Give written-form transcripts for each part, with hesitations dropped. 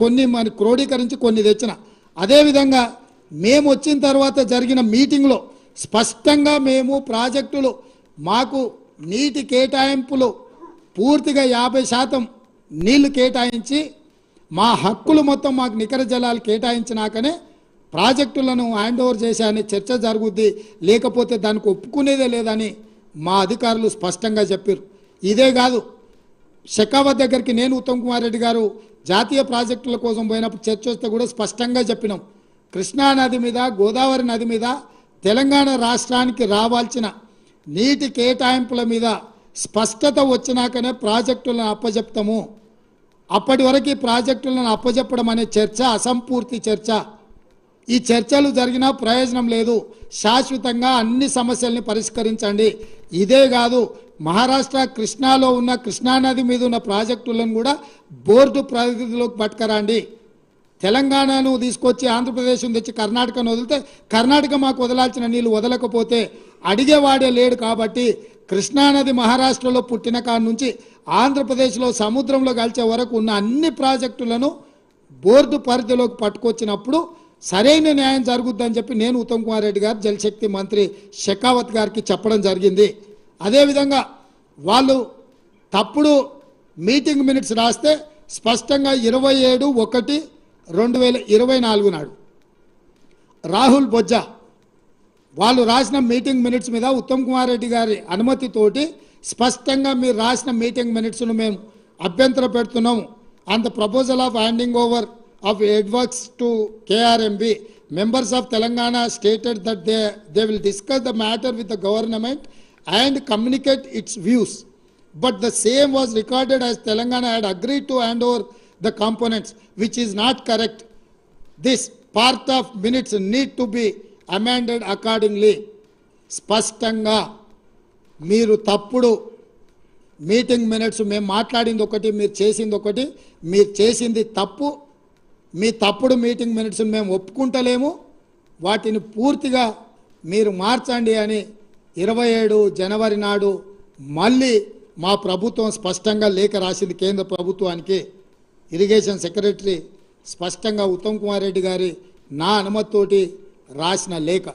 కొన్ని మన క్రోడీకరించి కొన్ని తెచ్చిన. అదేవిధంగా మేము వచ్చిన తర్వాత జరిగిన మీటింగ్లో స్పష్టంగా మేము ప్రాజెక్టులు మాకు నీటి కేటాయింపులు పూర్తిగా 50% నీళ్లు కేటాయించి మా హక్కులు మొత్తం మాకు నికర జలాలు కేటాయించినాకనే ప్రాజెక్టులను హ్యాండ్ ఓవర్ చేశాయని చర్చ జరుగుద్ది, లేకపోతే దానికి ఒప్పుకునేదే లేదని మా అధికారులు స్పష్టంగా చెప్పారు. ఇదే కాదు, షెకావత్ దగ్గరికి నేను ఉత్తమ్ కుమార్ రెడ్డి గారు జాతీయ ప్రాజెక్టుల కోసం పోయినప్పుడు చర్చ వస్తే కూడా స్పష్టంగా చెప్పినాం, కృష్ణా నది మీద గోదావరి నది మీద తెలంగాణ రాష్ట్రానికి రావాల్సిన నీటి కేటాయింపుల మీద స్పష్టత వచ్చినాకనే ప్రాజెక్టులను అప్పజెప్తాము. అప్పటి వరకు ప్రాజెక్టులను అప్పజెప్పడం అనే చర్చ అసంపూర్తి చర్చ. ఈ చర్చలు జరిగినా ప్రయోజనం లేదు. శాశ్వతంగా అన్ని సమస్యల్ని పరిష్కరించండి. ఇదే కాదు, మహారాష్ట్ర కృష్ణాలో ఉన్న కృష్ణానది మీద ఉన్న ప్రాజెక్టులను కూడా బోర్డు పరిధిలోకి పట్టుకరండి. తెలంగాణను తీసుకొచ్చి ఆంధ్రప్రదేశ్ను తెచ్చి కర్ణాటకను వదిలితే కర్ణాటక మాకు వదలాల్సిన నీళ్ళు వదలకపోతే అడిగేవాడే లేడు. కాబట్టి కృష్ణానది మహారాష్ట్రలో పుట్టిన కాడ నుంచి ఆంధ్రప్రదేశ్లో సముద్రంలో కలిసే వరకు ఉన్న అన్ని ప్రాజెక్టులను బోర్డు పరిధిలోకి పట్టుకొచ్చినప్పుడు సరైన న్యాయం జరుగుద్దని చెప్పి నేను ఉత్తమ్ కుమార్ రెడ్డి గారు జలశక్తి మంత్రి షెకావత్ గారికి చెప్పడం జరిగింది. అదేవిధంగా వాళ్ళు తప్పుడు మీటింగ్ మినిట్స్ రాస్తే స్పష్టంగా 27/1/2024 నాడు రాహుల్ బొజ్జా వాళ్ళు రాసిన మీటింగ్ మినిట్స్ మీద ఉత్తమ్ కుమార్ రెడ్డి గారి అనుమతితోటి స్పష్టంగా మీరు రాసిన మీటింగ్ మినిట్స్ను మేము అభ్యంతర పెడుతున్నాము. On the proposal of handing over of adworks to KRMB, members of Telangana stated that they will discuss the matter with the government and communicate its views. But the same was recorded as Telangana had agreed to hand over the components, which is not correct. This part of minutes need to be amended accordingly. స్పష్టంగా మీరు తప్పుడు meeting minutes, మేము మాట్లాడింది ఒకటి, మీరు చేసింది ఒకటి, మీరు చేసింది తప్పు, మీ తప్పుడు మీటింగ్ మినిట్స్ మేము ఒప్పుకుంటలేము, వాటిని పూర్తిగా మీరు మార్చండి అని 27 జనవరి నాడు మళ్ళీ మా ప్రభుత్వం స్పష్టంగా లేఖ రాసింది కేంద్ర ప్రభుత్వానికి. ఇరిగేషన్ సెక్రటరీ స్పష్టంగా ఉత్తమ్ కుమార్ రెడ్డి గారి నా అనుమతితోటి రాసిన లేఖ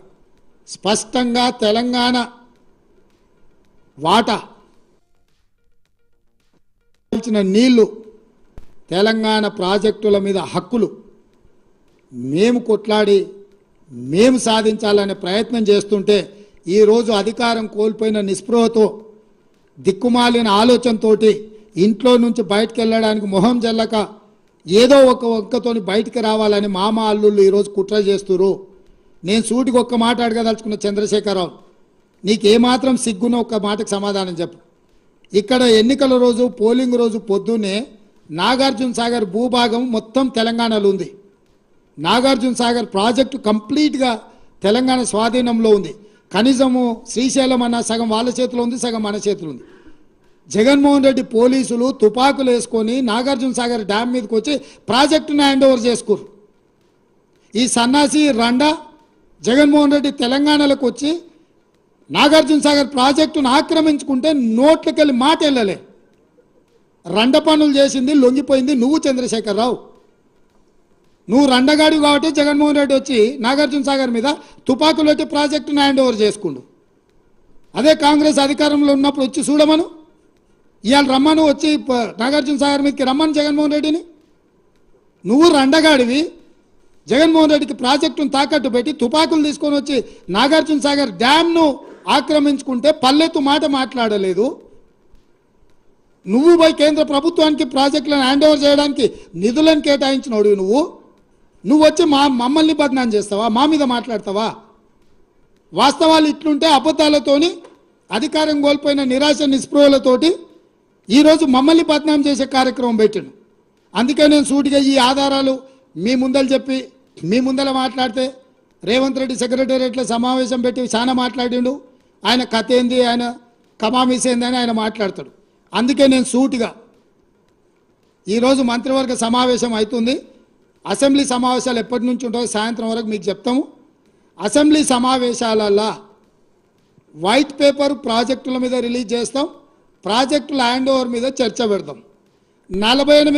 స్పష్టంగా తెలంగాణ వాటా నీళ్లు తెలంగాణ ప్రాజెక్టుల మీద హక్కులు మేము కొట్లాడి మేము సాధించాలనే ప్రయత్నం చేస్తుంటే ఈరోజు అధికారం కోల్పోయిన నిస్పృహతో దిక్కుమాలిన ఆలోచనతో ఇంట్లో నుంచి బయటకు వెళ్ళడానికి మొహం జల్లక ఏదో ఒక ఒక్కతోని బయటికి రావాలని మామ అల్లుళ్ళు ఈరోజు కుట్ర చేస్తున్నారు. నేను సూటికి ఒక్క మాట అడగదలుచుకున్న చంద్రశేఖరరావు, నీకేమాత్రం సిగ్గునో ఒక్క మాటకు సమాధానం చెప్పు. ఇక్కడ ఎన్నికల రోజు పోలింగ్ రోజు పొద్దున్నే నాగార్జున సాగర్ భూభాగం మొత్తం తెలంగాణలో ఉంది. నాగార్జున సాగర్ ప్రాజెక్టు కంప్లీట్గా తెలంగాణ స్వాధీనంలో ఉంది. కనీసము శ్రీశైలం అన్న సగం వాళ్ళ చేతిలో ఉంది, సగం మన చేతిలో ఉంది. జగన్మోహన్ రెడ్డి పోలీసులు తుపాకులు వేసుకొని నాగార్జున సాగర్ డ్యామ్ మీదకి వచ్చి ప్రాజెక్టును హ్యాండ్ ఓవర్ చేసుకోరు. ఈ సన్నాసి రండా జగన్మోహన్ రెడ్డి తెలంగాణలోకి వచ్చి నాగార్జున సాగర్ ప్రాజెక్టును ఆక్రమించుకుంటే నోట్లకెళ్ళి మాట వెళ్ళలే. రండ పనులు చేసింది లొంగిపోయింది నువ్వు చంద్రశేఖరరావు. నువ్వు రండగాడి కాబట్టి జగన్మోహన్ రెడ్డి వచ్చి నాగార్జున సాగర్ మీద తుపాకులు పెట్టి ప్రాజెక్టును హ్యాండ్ ఓవర్ చేసుకుండు. అదే కాంగ్రెస్ అధికారంలో ఉన్నప్పుడు వచ్చి చూడమను, ఇవాళ రమ్మను, వచ్చి నాగార్జున సాగర్ మీదకి రమ్మను జగన్మోహన్ రెడ్డిని. నువ్వు రండగాడివి, జగన్మోహన్ రెడ్డికి ప్రాజెక్టును తాకట్టు పెట్టి తుపాకులు తీసుకొని వచ్చి నాగార్జున సాగర్ డ్యామ్ను ఆక్రమించుకుంటే పల్లెత్తు మాట మాట్లాడలేదు. నువ్వు పోయి కేంద్ర ప్రభుత్వానికి ప్రాజెక్టులను హ్యాండ్ ఓవర్ చేయడానికి నిధులను కేటాయించినోడు నువ్వు వచ్చి మమ్మల్ని బదనాం చేస్తావా, మా మీద మాట్లాడతావా? వాస్తవాలు ఇట్లుంటే అబద్ధాలతోని అధికారం కోల్పోయిన నిరాశ నిస్పృహలతోటి ఈరోజు మమ్మల్ని బదనాం చేసే కార్యక్రమం పెట్టాను. అందుకే నేను సూటిగా ఈ ఆధారాలు మీ ముందలు చెప్పి మీ ముందర మాట్లాడితే రేవంత్ రెడ్డి సెక్రటేరియట్లో సమావేశం పెట్టి చాలా మాట్లాడిండు. ఆయన కథ ఏంది, ఆయన కమామీస్ ఏందని ఆయన మాట్లాడతాడు. అందుకే నేను సూటిగా ఈరోజు మంత్రివర్గ సమావేశం అవుతుంది. అసెంబ్లీ సమావేశాలు ఎప్పటి నుంచి ఉంటాయో సాయంత్రం వరకు మీకు చెప్తాము. అసెంబ్లీ సమావేశాలల్లో వైట్ పేపర్ ప్రాజెక్టుల మీద రిలీజ్ చేస్తాం, ప్రాజెక్టుల హ్యాండ్ ఓవర్ మీద చర్చ పెడతాం. 48